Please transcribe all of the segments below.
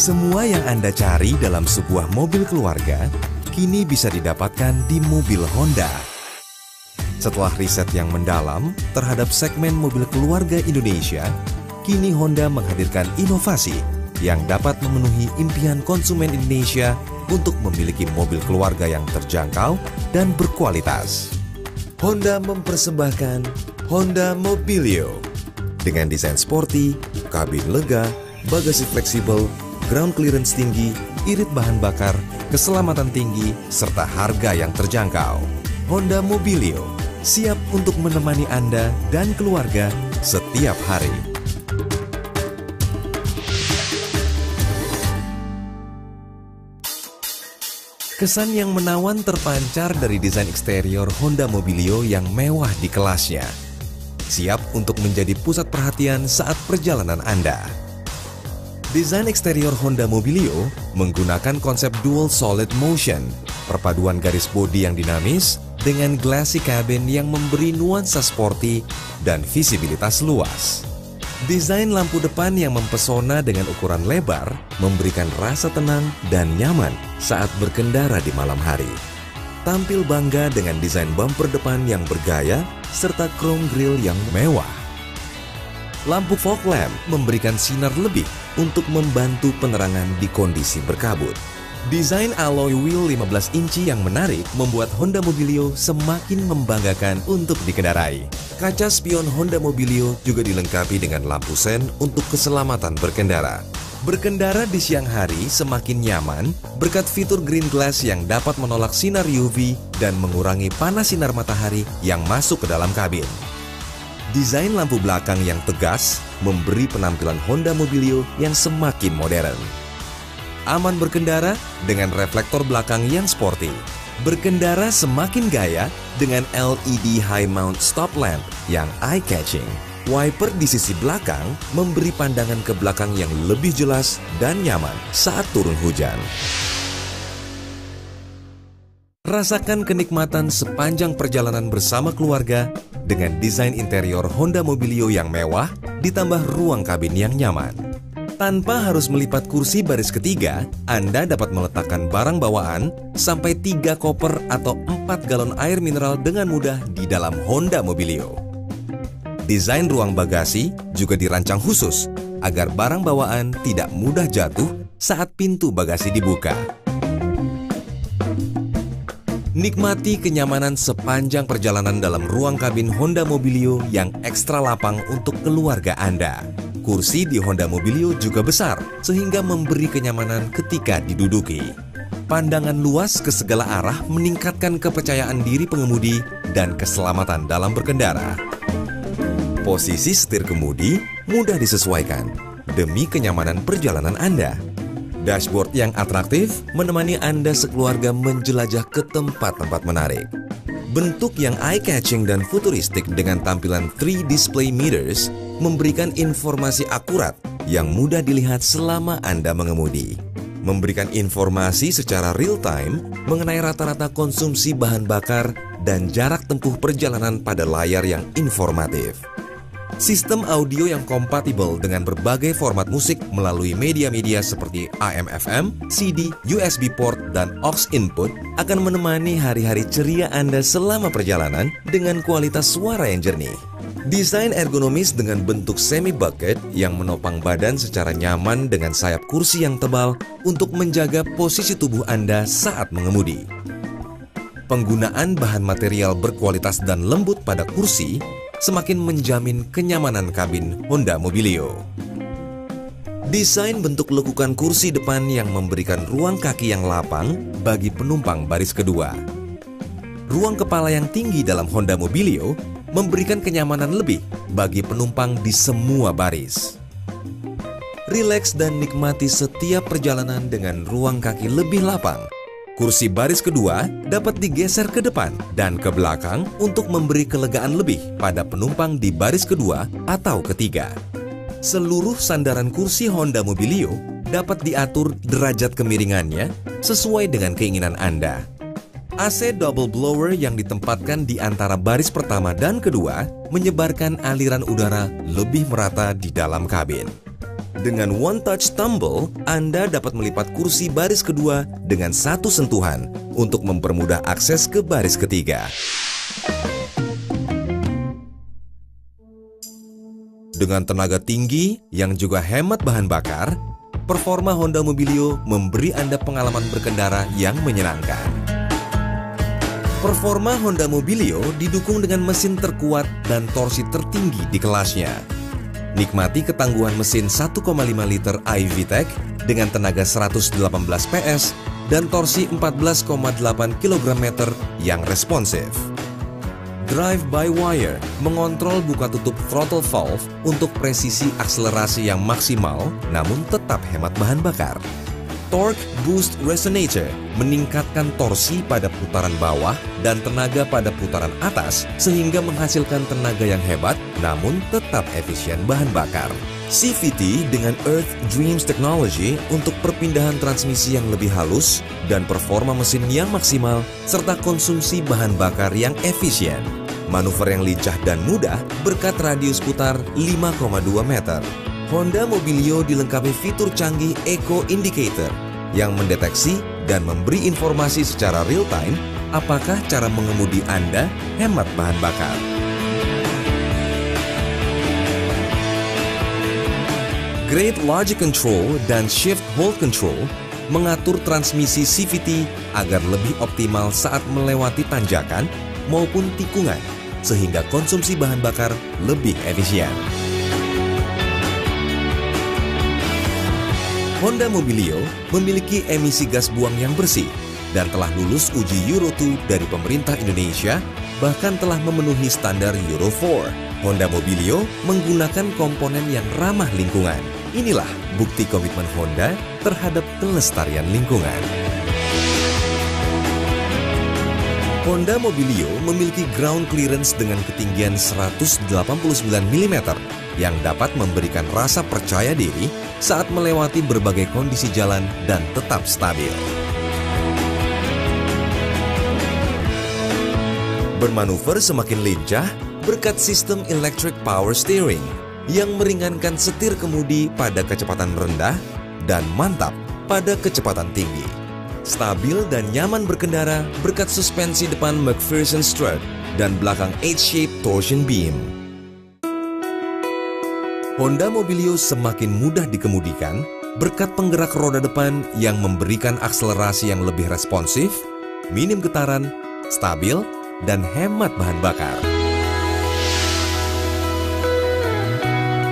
Semua yang Anda cari dalam sebuah mobil keluarga, kini bisa didapatkan di mobil Honda. Setelah riset yang mendalam terhadap segmen mobil keluarga Indonesia, kini Honda menghadirkan inovasi yang dapat memenuhi impian konsumen Indonesia untuk memiliki mobil keluarga yang terjangkau dan berkualitas. Honda mempersembahkan Honda Mobilio dengan desain sporty, kabin lega, bagasi fleksibel, ground clearance tinggi, irit bahan bakar, keselamatan tinggi, serta harga yang terjangkau. Honda Mobilio siap untuk menemani Anda dan keluarga setiap hari. Kesan yang menawan terpancar dari desain eksterior Honda Mobilio yang mewah di kelasnya. Siap untuk menjadi pusat perhatian saat perjalanan Anda. Desain eksterior Honda Mobilio menggunakan konsep dual solid motion, perpaduan garis bodi yang dinamis dengan glassy cabin yang memberi nuansa sporty dan visibilitas luas. Desain lampu depan yang mempesona dengan ukuran lebar memberikan rasa tenang dan nyaman saat berkendara di malam hari. Tampil bangga dengan desain bumper depan yang bergaya serta chrome grille yang mewah. Lampu fog lamp memberikan sinar lebih untuk membantu penerangan di kondisi berkabut. Desain alloy wheel 15 inci yang menarik membuat Honda Mobilio semakin membanggakan untuk dikendarai. Kaca spion Honda Mobilio juga dilengkapi dengan lampu sen untuk keselamatan berkendara. Berkendara di siang hari semakin nyaman berkat fitur green glass yang dapat menolak sinar UV dan mengurangi panas sinar matahari yang masuk ke dalam kabin. Desain lampu belakang yang tegas memberi penampilan Honda Mobilio yang semakin modern. Aman berkendara dengan reflektor belakang yang sporty. Berkendara semakin gaya dengan LED high mount stop lamp yang eye-catching. Wiper di sisi belakang memberi pandangan ke belakang yang lebih jelas dan nyaman saat turun hujan. Rasakan kenikmatan sepanjang perjalanan bersama keluarga dengan desain interior Honda Mobilio yang mewah ditambah ruang kabin yang nyaman. Tanpa harus melipat kursi baris ketiga, Anda dapat meletakkan barang bawaan sampai 3 koper atau 4 galon air mineral dengan mudah di dalam Honda Mobilio. Desain ruang bagasi juga dirancang khusus agar barang bawaan tidak mudah jatuh saat pintu bagasi dibuka. Nikmati kenyamanan sepanjang perjalanan dalam ruang kabin Honda Mobilio yang ekstra lapang untuk keluarga Anda. Kursi di Honda Mobilio juga besar, sehingga memberi kenyamanan ketika diduduki. Pandangan luas ke segala arah meningkatkan kepercayaan diri pengemudi dan keselamatan dalam berkendara. Posisi setir kemudi mudah disesuaikan demi kenyamanan perjalanan Anda. Dashboard yang atraktif menemani Anda sekeluarga menjelajah ke tempat-tempat menarik. Bentuk yang eye-catching dan futuristik dengan tampilan 3 display meters memberikan informasi akurat yang mudah dilihat selama Anda mengemudi. Memberikan informasi secara real-time mengenai rata-rata konsumsi bahan bakar dan jarak tempuh perjalanan pada layar yang informatif. Sistem audio yang kompatibel dengan berbagai format musik melalui media-media seperti AM/FM, CD, USB port, dan aux input akan menemani hari-hari ceria Anda selama perjalanan dengan kualitas suara yang jernih. Desain ergonomis dengan bentuk semi-bucket yang menopang badan secara nyaman dengan sayap kursi yang tebal untuk menjaga posisi tubuh Anda saat mengemudi. Penggunaan bahan material berkualitas dan lembut pada kursi semakin menjamin kenyamanan kabin Honda Mobilio. Desain bentuk lekukan kursi depan yang memberikan ruang kaki yang lapang bagi penumpang baris kedua. Ruang kepala yang tinggi dalam Honda Mobilio memberikan kenyamanan lebih bagi penumpang di semua baris. Rileks dan nikmati setiap perjalanan dengan ruang kaki lebih lapang. Kursi baris kedua dapat digeser ke depan dan ke belakang untuk memberi kelegaan lebih pada penumpang di baris kedua atau ketiga. Seluruh sandaran kursi Honda Mobilio dapat diatur derajat kemiringannya sesuai dengan keinginan Anda. AC double blower yang ditempatkan di antara baris pertama dan kedua menyebarkan aliran udara lebih merata di dalam kabin. Dengan One Touch Tumble, Anda dapat melipat kursi baris kedua dengan satu sentuhan untuk mempermudah akses ke baris ketiga. Dengan tenaga tinggi yang juga hemat bahan bakar, performa Honda Mobilio memberi Anda pengalaman berkendara yang menyenangkan. Performa Honda Mobilio didukung dengan mesin terkuat dan torsi tertinggi di kelasnya. Nikmati ketangguhan mesin 1,5 liter iVTEC dengan tenaga 118 PS dan torsi 14,8 kg/m yang responsif. Drive-by-wire mengontrol buka tutup throttle valve untuk presisi akselerasi yang maksimal namun tetap hemat bahan bakar. Torque Boost Resonator meningkatkan torsi pada putaran bawah dan tenaga pada putaran atas sehingga menghasilkan tenaga yang hebat namun tetap efisien bahan bakar. CVT dengan Earth Dreams Technology untuk perpindahan transmisi yang lebih halus dan performa mesin yang maksimal serta konsumsi bahan bakar yang efisien. Manuver yang lincah dan mudah berkat radius putar 5,2 meter. Honda Mobilio dilengkapi fitur canggih Eco Indicator yang mendeteksi dan memberi informasi secara real-time apakah cara mengemudi Anda hemat bahan bakar. Great Logic Control dan Shift Hold Control mengatur transmisi CVT agar lebih optimal saat melewati tanjakan maupun tikungan, sehingga konsumsi bahan bakar lebih efisien. Honda Mobilio memiliki emisi gas buang yang bersih dan telah lulus uji Euro 2 dari pemerintah Indonesia, bahkan telah memenuhi standar Euro 4. Honda Mobilio menggunakan komponen yang ramah lingkungan. Inilah bukti komitmen Honda terhadap kelestarian lingkungan. Honda Mobilio memiliki ground clearance dengan ketinggian 189 mm yang dapat memberikan rasa percaya diri saat melewati berbagai kondisi jalan dan tetap stabil. Bermanuver semakin lincah berkat sistem electric power steering yang meringankan setir kemudi pada kecepatan rendah dan mantap pada kecepatan tinggi. Stabil dan nyaman berkendara berkat suspensi depan McPherson strut dan belakang H-shaped torsion beam. Honda Mobilio semakin mudah dikemudikan berkat penggerak roda depan yang memberikan akselerasi yang lebih responsif, minim getaran, stabil, dan hemat bahan bakar.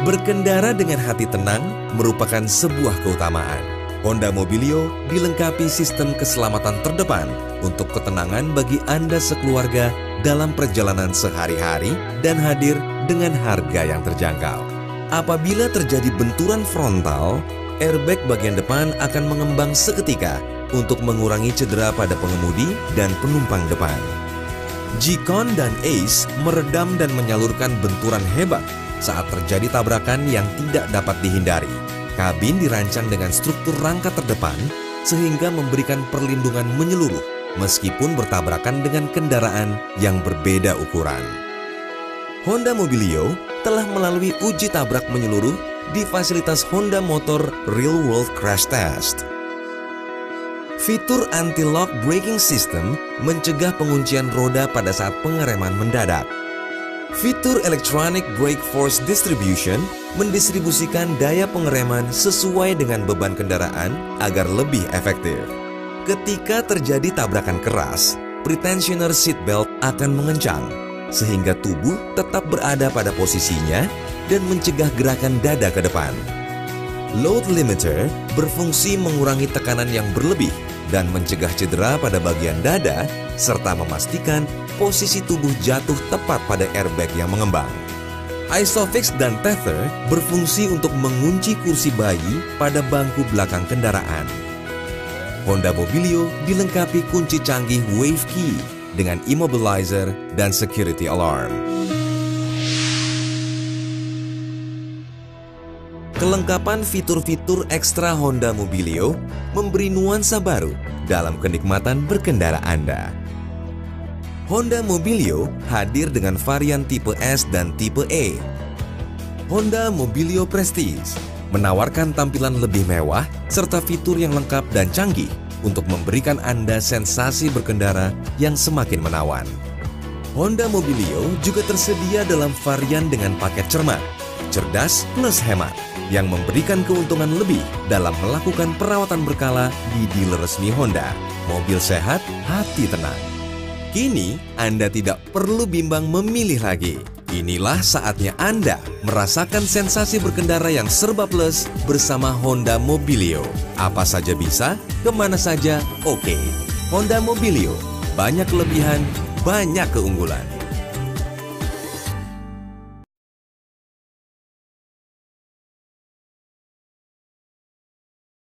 Berkendara dengan hati tenang merupakan sebuah keutamaan. Honda Mobilio dilengkapi sistem keselamatan terdepan untuk ketenangan bagi Anda sekeluarga dalam perjalanan sehari-hari dan hadir dengan harga yang terjangkau. Apabila terjadi benturan frontal, airbag bagian depan akan mengembang seketika untuk mengurangi cedera pada pengemudi dan penumpang depan. G-Con dan Ace meredam dan menyalurkan benturan hebat saat terjadi tabrakan yang tidak dapat dihindari. Kabin dirancang dengan struktur rangka terdepan sehingga memberikan perlindungan menyeluruh meskipun bertabrakan dengan kendaraan yang berbeda ukuran. Honda Mobilio telah melalui uji tabrak menyeluruh di fasilitas Honda Motor Real World Crash Test. Fitur anti-lock braking system mencegah penguncian roda pada saat pengereman mendadak. Fitur electronic brake force distribution mendistribusikan daya pengereman sesuai dengan beban kendaraan agar lebih efektif. Ketika terjadi tabrakan keras, pretensioner seatbelt akan mengencang, sehingga tubuh tetap berada pada posisinya dan mencegah gerakan dada ke depan. Load limiter berfungsi mengurangi tekanan yang berlebih dan mencegah cedera pada bagian dada, serta memastikan posisi tubuh jatuh tepat pada airbag yang mengembang. Isofix dan tether berfungsi untuk mengunci kursi bayi pada bangku belakang kendaraan. Honda Mobilio dilengkapi kunci canggih Wave Key dengan immobilizer dan security alarm. Kelengkapan fitur-fitur ekstra Honda Mobilio memberi nuansa baru dalam kenikmatan berkendara Anda. Honda Mobilio hadir dengan varian tipe S dan tipe E. Honda Mobilio Prestige menawarkan tampilan lebih mewah serta fitur yang lengkap dan canggih untuk memberikan Anda sensasi berkendara yang semakin menawan. Honda Mobilio juga tersedia dalam varian dengan paket cermat, cerdas plus hemat, yang memberikan keuntungan lebih dalam melakukan perawatan berkala di dealer resmi Honda. Mobil sehat, hati tenang. Kini Anda tidak perlu bimbang memilih lagi. Inilah saatnya Anda merasakan sensasi berkendara yang serba plus bersama Honda Mobilio. Apa saja bisa, kemana saja oke. Honda Mobilio, banyak kelebihan, banyak keunggulan.